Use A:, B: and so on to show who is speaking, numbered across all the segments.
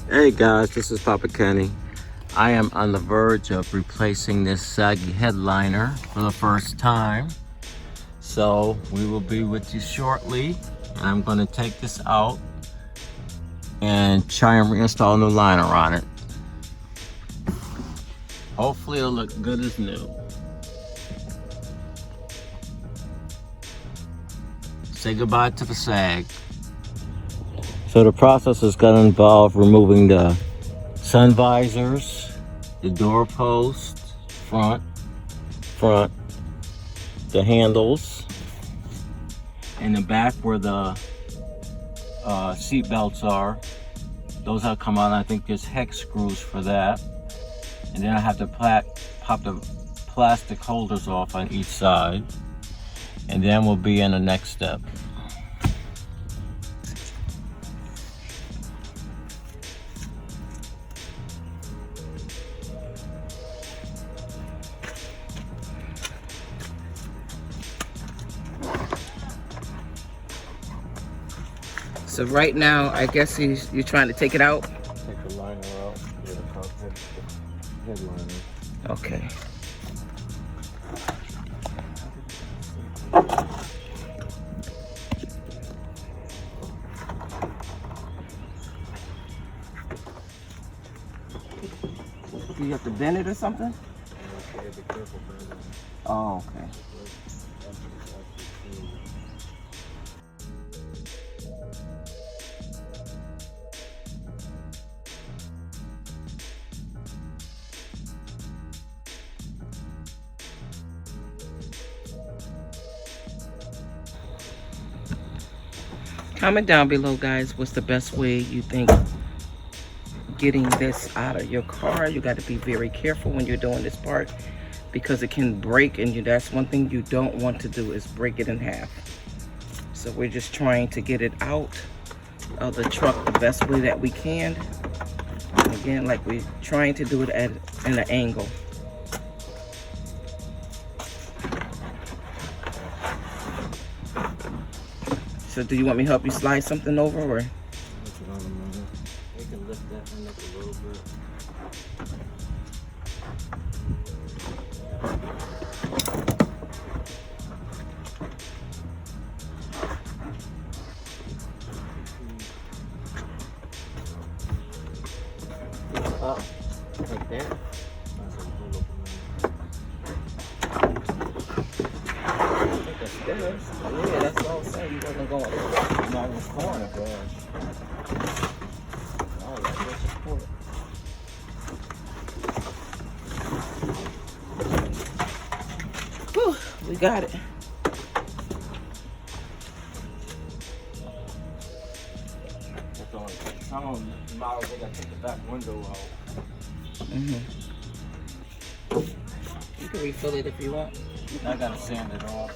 A: Hey guys, this is Papa Kenny. I am on the verge of replacing this saggy headliner for the first time. So we will be with you shortly. And I'm going to take this out and try and reinstall a new liner on it. Hopefully it'll look good as new. Say goodbye to the sag. So the process is going to involve removing the sun visors, the door post, front, the handles, in the back where the seat belts are. Those have come out. I think there's hex screws for that. And then I have to pop the plastic holders off on each side. And then we'll be in the next step.
B: So right now, I guess you're trying to take it out?
A: Take the liner out. Yeah, the top headliner.
B: Okay. Do you have to bend it or something?
A: Okay, be careful, man.
B: Oh, okay. Comment down below, guys, what's the best way you think getting this out of your car. You got to be very careful when you're doing this part because it can break, and that's one thing you don't want to do is break it in half. So we're just trying to get it out of the truck the best way that we can. And again, like we're trying to do it at an angle. So do you want me to help you slide something over, or?
A: You can lift that one up a little bit. Up, right there.
B: Yeah, that's what I was saying. You wasn't going. No, I was corner, gosh. All right, let's just pull it. Whew, we got it.
A: That's only some models they gotta take the back window out.
B: You can refill it if you want.
A: I gotta sand it off.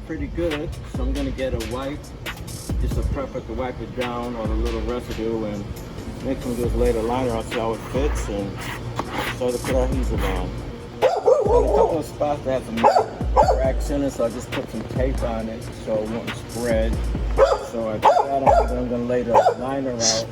A: Pretty good, so I'm gonna get a wipe, just a prep it to wipe it down on a little residue and next thing we do is lay the liner out, see how it fits, and start to put our adhesive on. So a couple of spots that have some cracks in it, so I just put some tape on it so it won't spread. So I put that on, then I'm going to lay the liner out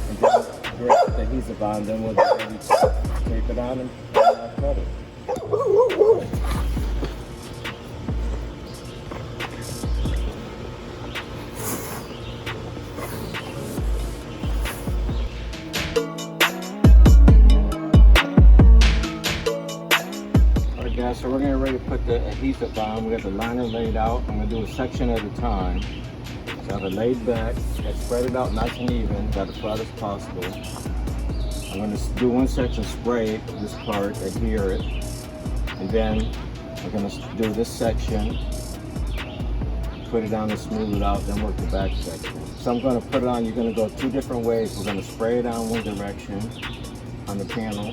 A: and then put the adhesive on, then we'll get ready to tape it on and cut it. So we're getting ready to put the adhesive on. We got the liner laid out. I'm going to do a section at a time. So I have it laid back, I spread it out nice and even, got as flat as possible. I'm going to do one section, spray this part, adhere it, and then we're going to do this section, put it on and smooth it out, then work the back section. So I'm going to put it on, you're going to go two different ways. We're going to spray it on one direction on the panel,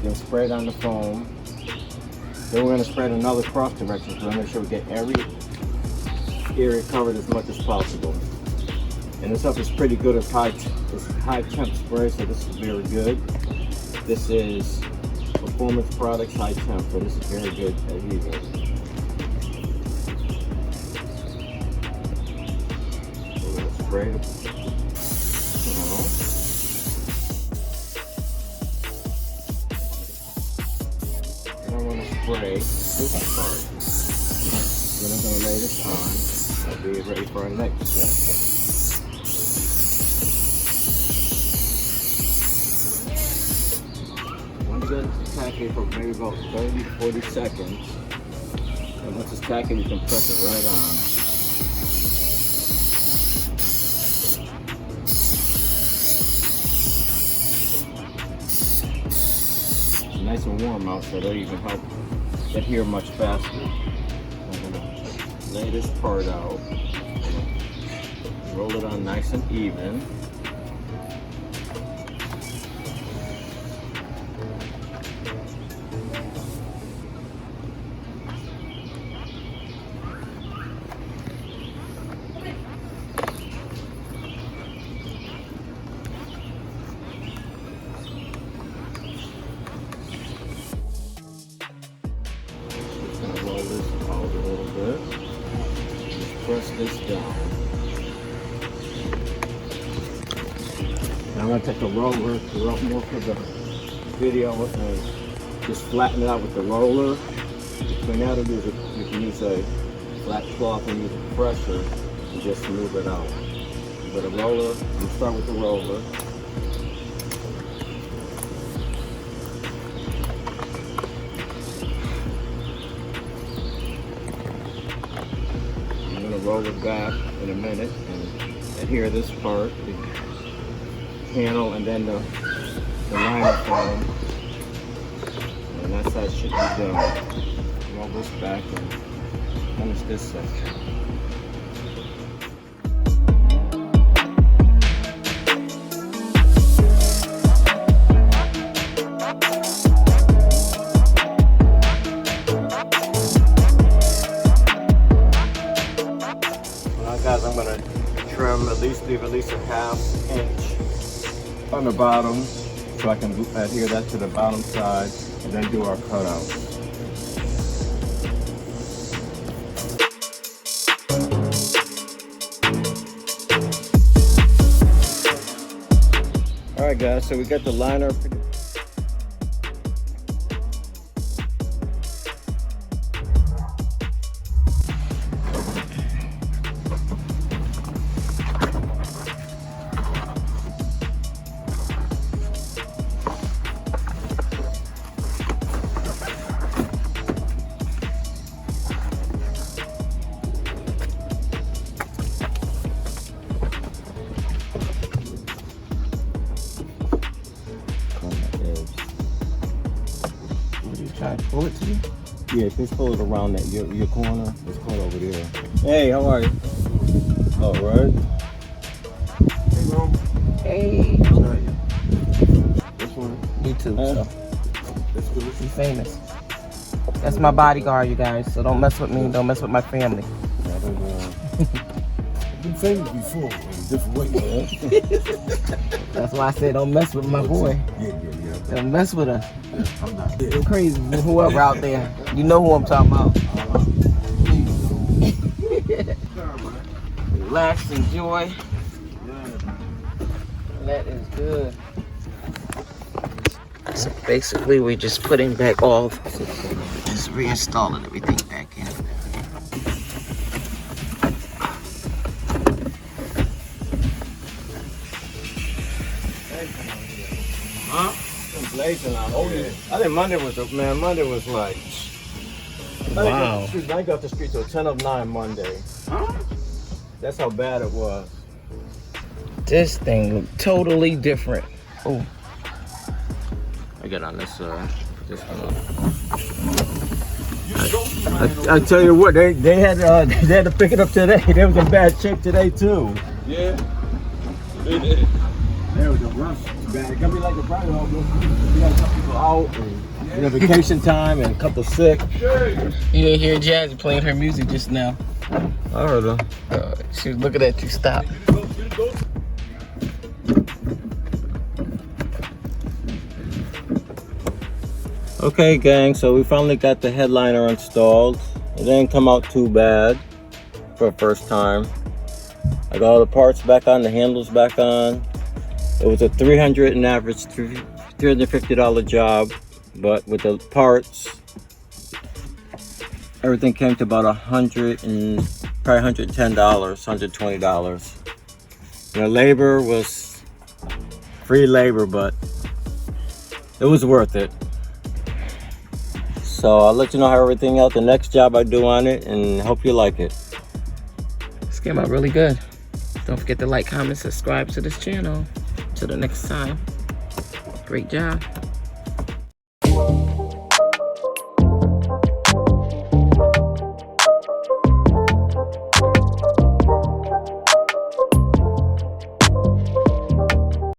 A: then spray it on the foam. Then we're going to spread another cross direction, so make sure we get every area covered as much as possible. And this stuff is pretty good. It's high temp spray, so this is very good. This is Performance Products High Temp, so this is very good adhesive. So we're going to spray it. Spray this part. Then I'm going to lay this on. I'll be ready for our next step. Once you get it tacking for maybe about 30 to 40 seconds, and once it's tacking, you can press it right on. It's nice and warm out, so that'll even help adhere much faster. I'm going to lay this part out, roll it on nice and even. Press this down. Now I'm going to take a roller, more for the video, and just flatten it out with the roller. Between that, you can use a flat cloth and use a pressure and just smooth it out. With a roller, you start with the roller. Roll it back in a minute and adhere this part, the panel, and then the liner foam, and that's how it should be done. Roll this back and finish this section. Guys, I'm going to trim leave at least a ½ inch on the bottom so I can adhere that to the bottom side and then do our cutout. Alright guys, so we got the liner.
B: Try to pull it to you?
A: Yeah, just pull it around that your corner. Let's pull it over there. Hey, how are you? All right. Hey, bro.
B: Hey.
A: How are you? This one?
B: YouTube, so.
A: Let's do
B: Be famous. That's my bodyguard, you guys. So don't mess with me. Don't mess with my family.
C: famous before in a different way.
B: That's why I said don't mess with my boy.
C: Yeah.
B: Don't mess with her.
C: I'm not.
B: You're crazy. Whoever out there, you know who I'm talking about. Relax, enjoy. That is good. So basically, we're just putting back all, just reinstalling everything back in.
A: Huh? Blazing out. Oh yeah. I think Monday was like.
B: Wow.
A: I got the street till 10 of 9 Monday. Huh? That's how bad it was.
B: This thing looked totally different. Oh.
A: I got on this one. I tell you what, they had to pick it up today. They was in bad shape today too.
C: Yeah. They did.
A: There was a rush. It's gonna be like a Friday almost. You got a couple people out and vacation time and a couple sick.
B: You didn't hear Jazzy playing her music just now.
A: I heard her.
B: She was looking at you. Stop.
A: Okay, gang, so we finally got the headliner installed. It didn't come out too bad for the first time. I got all the parts back on, the handles back on. It was a $350 job, but with the parts, everything came to about $110, $120. You know, labor was free labor, but it was worth it. So I'll let you know how everything else, the next job I do on it, and hope you like it.
B: This came out really good. Don't forget to like, comment, subscribe to this channel. Till the next time. Great job.